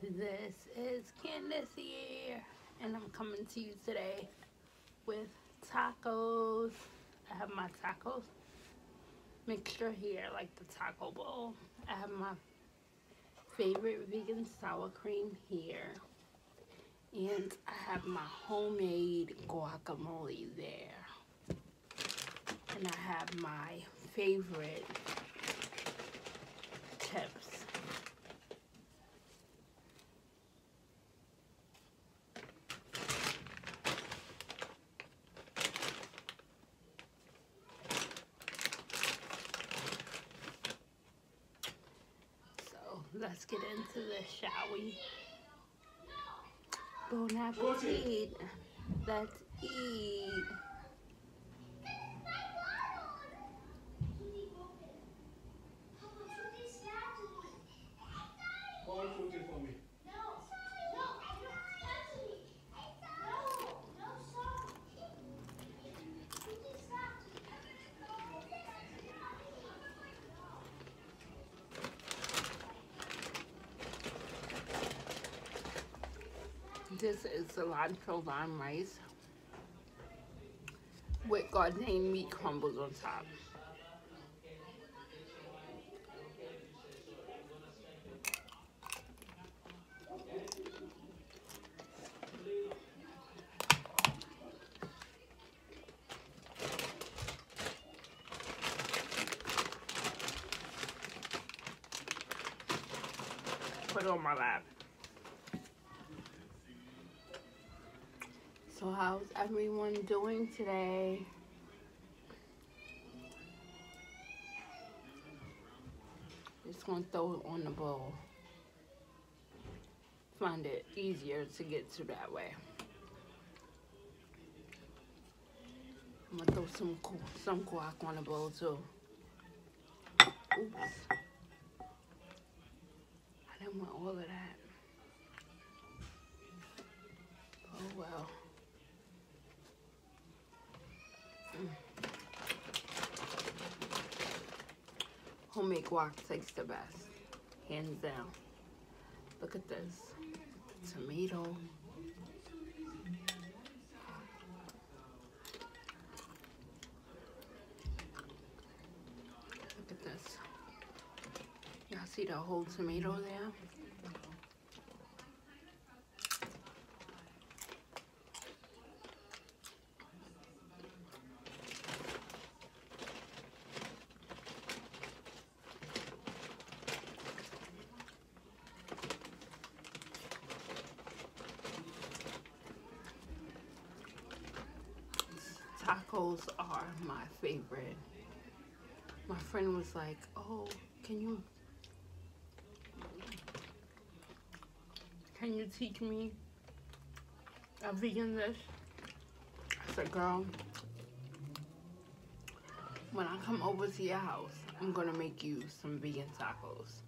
This is Candace here, and I'm coming to you today with tacos. I have my tacos mixture here, like the taco bowl. I have my favorite vegan sour cream here, and I have my homemade guacamole there. And I have my favorite chips. Let's get into this, shall we? Bon appetit. Let's eat. This is cilantro lime rice with garden meat crumbles on top. Put it on my lap. So how's everyone doing today? Just gonna throw it on the bowl. Find it easier to get to that way. I'm gonna throw some guac on the bowl too. Oops. I didn't want all of that. Oh well. Homemade guac tastes the best, hands down. Look at this, tomato. Look at this. Y'all see the whole tomato there? Tacos are my favorite. My friend was like, oh, can you teach me a vegan dish? I said, girl, when I come over to your house, I'm gonna make you some vegan tacos.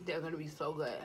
They're gonna be so good.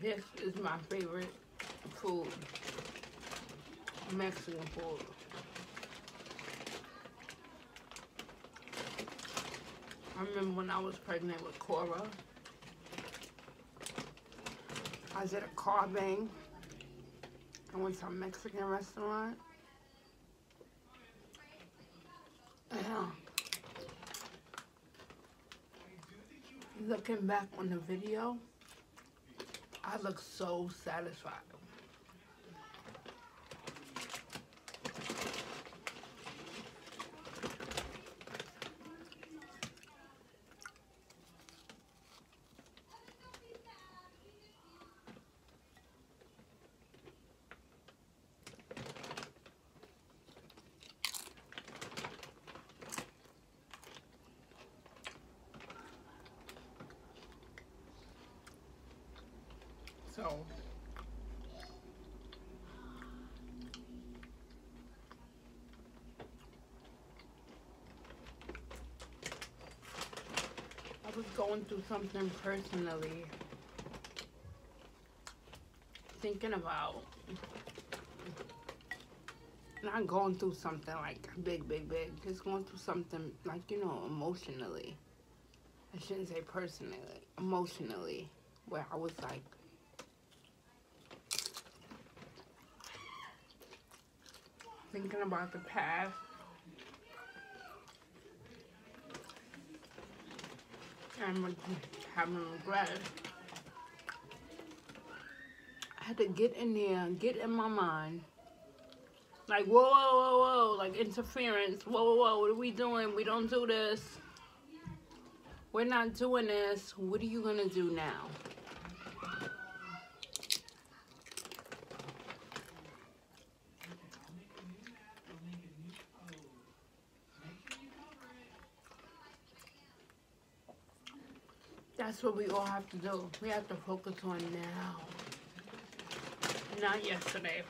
This is my favorite food, Mexican food. I remember when I was pregnant with Cora, I was at a car bang. I went to a Mexican restaurant. Looking back on the video, I look so satisfied. So I was going through something personally, thinking about, not going through something like big, just going through something like, you know, emotionally. I shouldn't say personally, emotionally, where I was like, thinking about the past and having regret. I had to get in there, get in my mind. Like, whoa, whoa, whoa, whoa, like interference. Whoa, whoa, whoa, what are we doing? We don't do this. We're not doing this. What are you gonna do now? That's what we all have to do. We have to focus on now. Not yesterday.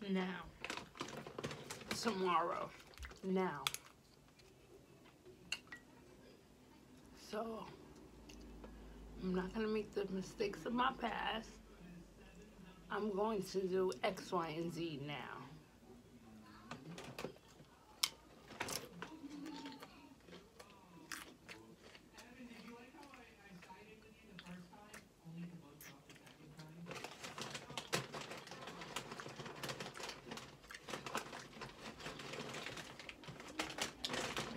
Now. Tomorrow. Now. So, I'm not going to make the mistakes of my past. I'm going to do X, Y, and Z now.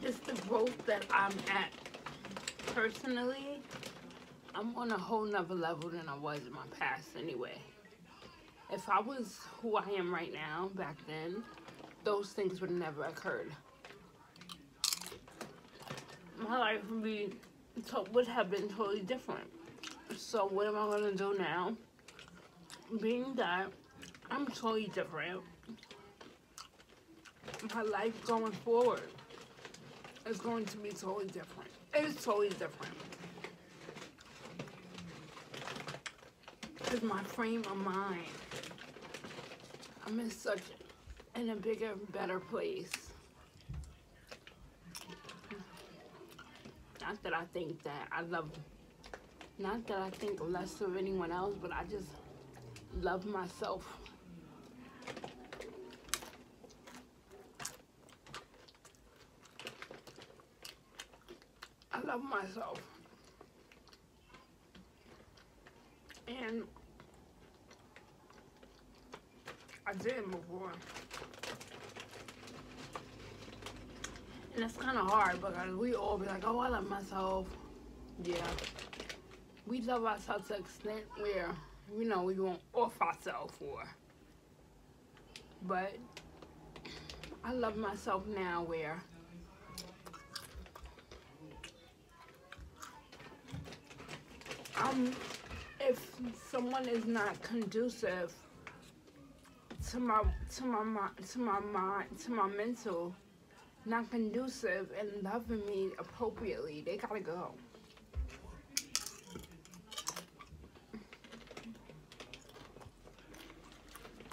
Just the growth that I'm at personally, I'm on a whole nother level than I was in my past anyway. If I was who I am right now, back then, those things would have never occurred. My life would have been totally different. So what am I going to do now? Being that I'm totally different, my life going forward is going to be totally different. It's totally different. Because my frame of mind, I'm in a bigger, better place. Not that I think that not that I think less of anyone else, but I just love myself. I love myself. And I didn't before. And it's kind of hard because we all be like, oh, I love myself. Yeah. We love ourselves to an extent where, you know, we won't off ourselves for. But I love myself now where if someone is not conducive to my mind, to my mental, not conducive and loving me appropriately, they gotta go.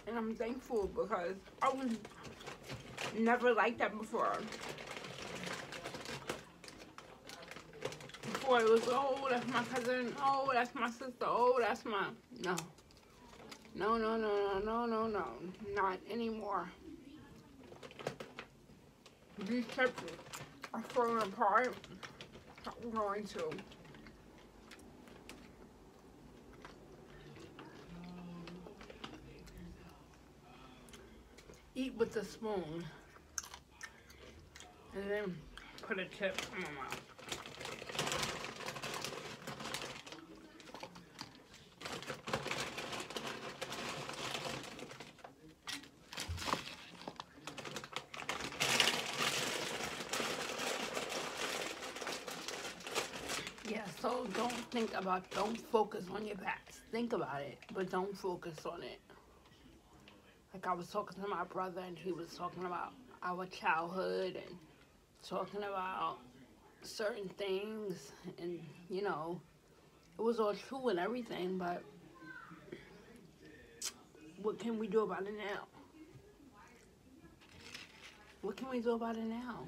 And I'm thankful because I was never like that before. Before it was, oh, that's my cousin, oh, that's my sister, oh, that's my... No. No, no, no, no, no, no, no. Not anymore. These chips are falling apart. I'm going to. Eat with a spoon. And then put a chip in my mouth. Yeah, so don't focus on your past. Think about it, but don't focus on it. Like I was talking to my brother and he was talking about our childhood and talking about certain things and, you know, it was all true and everything, but What can we do about it now? What can we do about it now?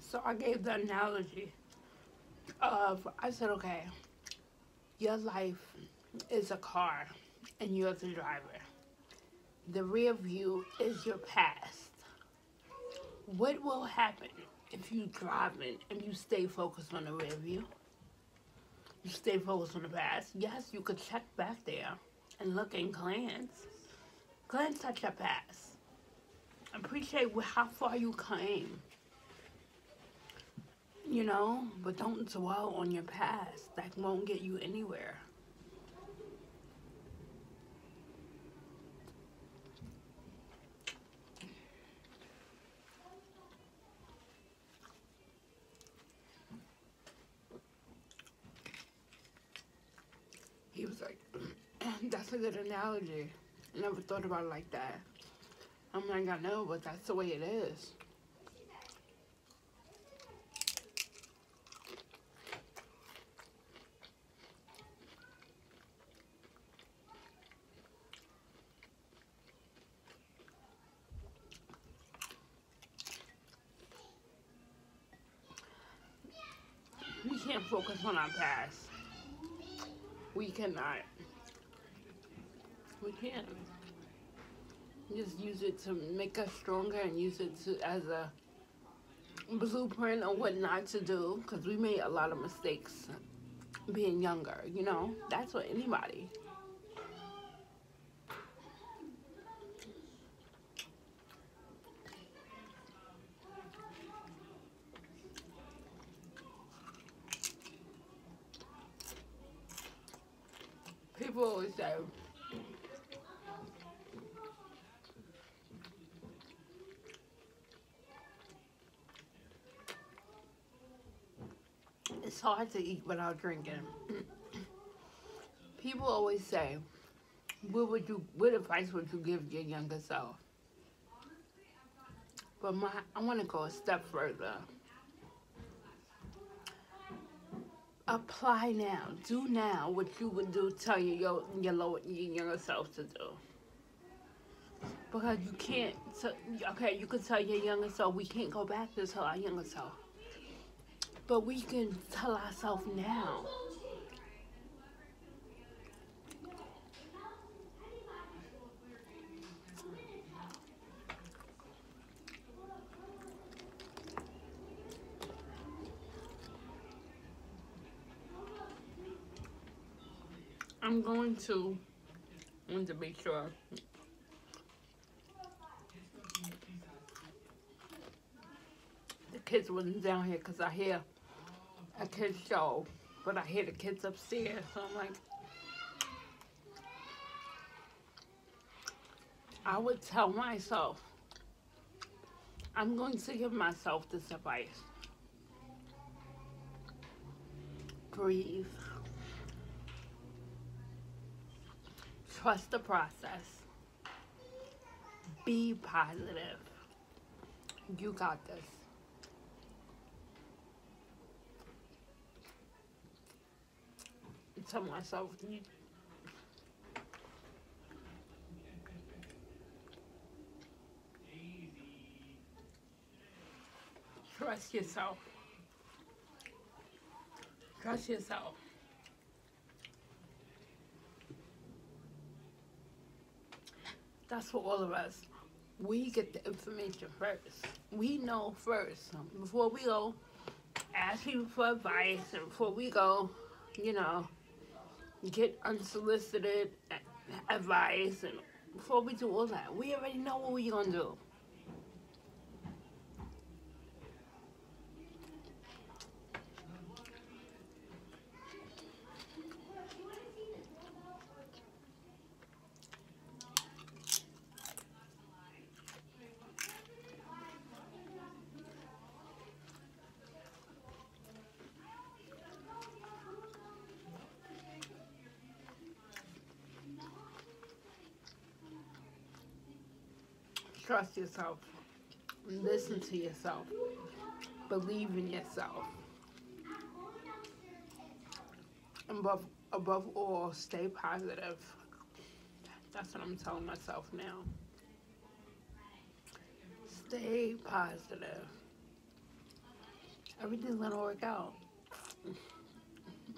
So I gave the analogy of, I said, okay, your life is a car and you're the driver. The rear view is your past. What will happen if you driving and you stay focused on the rear view? You stay focused on the past. Yes, you could check back there and look and glance. Glance at your past. Appreciate how far you came. You know, but don't dwell on your past. That won't get you anywhere. He was like, that's a good analogy. I never thought about it like that. I'm like, I know, but that's the way it is. We can't focus on our past. We cannot. We can't. Just use it to make us stronger and use it to as a blueprint on what not to do, because we made a lot of mistakes being younger, you know. That's what anybody. People always say, it's hard to eat without drinking. People always say, what advice would you give your younger self? But I want to go a step further. Apply now. Do now what you would do. Tell your younger self to do. Because you can't. Okay, you could tell your younger self we can't go back to tell our younger self. But we can tell ourselves now. I'm going to want to make sure the kids wasn't down here because I hear a kid's show, but I hear the kids upstairs, so I'm like, I would tell myself, I'm going to give myself this advice. Breathe. Trust the process. Be positive. You got this. Tell myself, trust yourself. Trust yourself. That's for all of us. We get the information first. We know first. Before we go ask people for advice, and before we go, you know, get unsolicited advice, and before we do all that, we already know what we're going to do. Trust yourself. Listen to yourself. Believe in yourself. Above all, stay positive. That's what I'm telling myself now. Stay positive. Everything's gonna work out.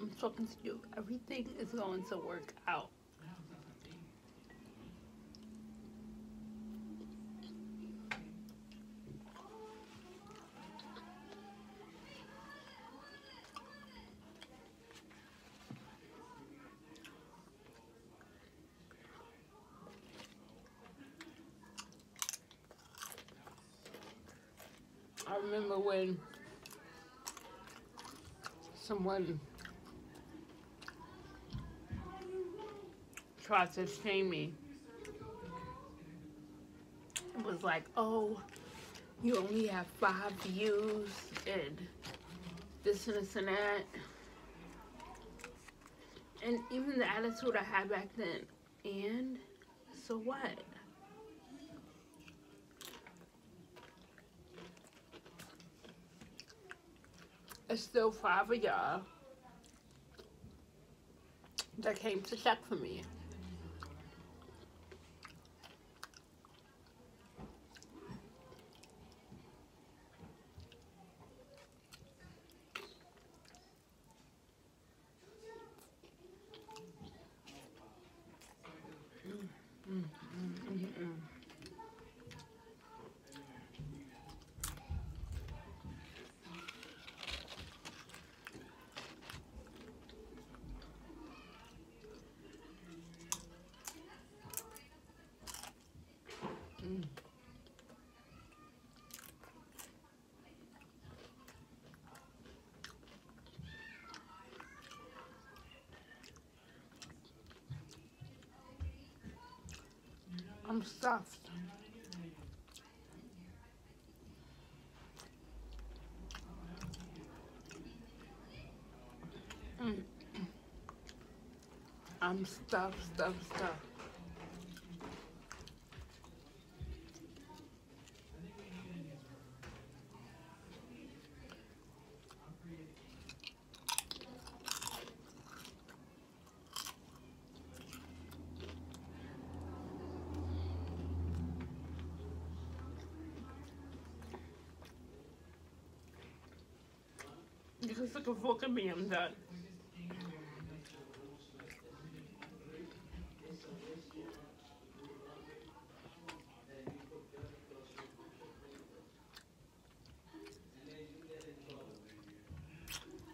I'm talking to you. Everything is going to work out. I remember when someone tried to shame me. It was like, oh, you only have 5 views and this and this and that. And even the attitude I had back then. And so what? It's still 5 of y'all that came to check for me. I'm stuffed. I'm stuffed. You can stick a fork in me, I'm done.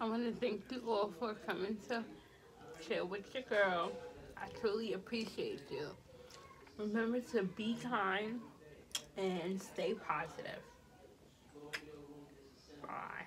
I want to thank you all for coming to chill with your girl. I truly appreciate you. Remember to be kind and stay positive. Bye.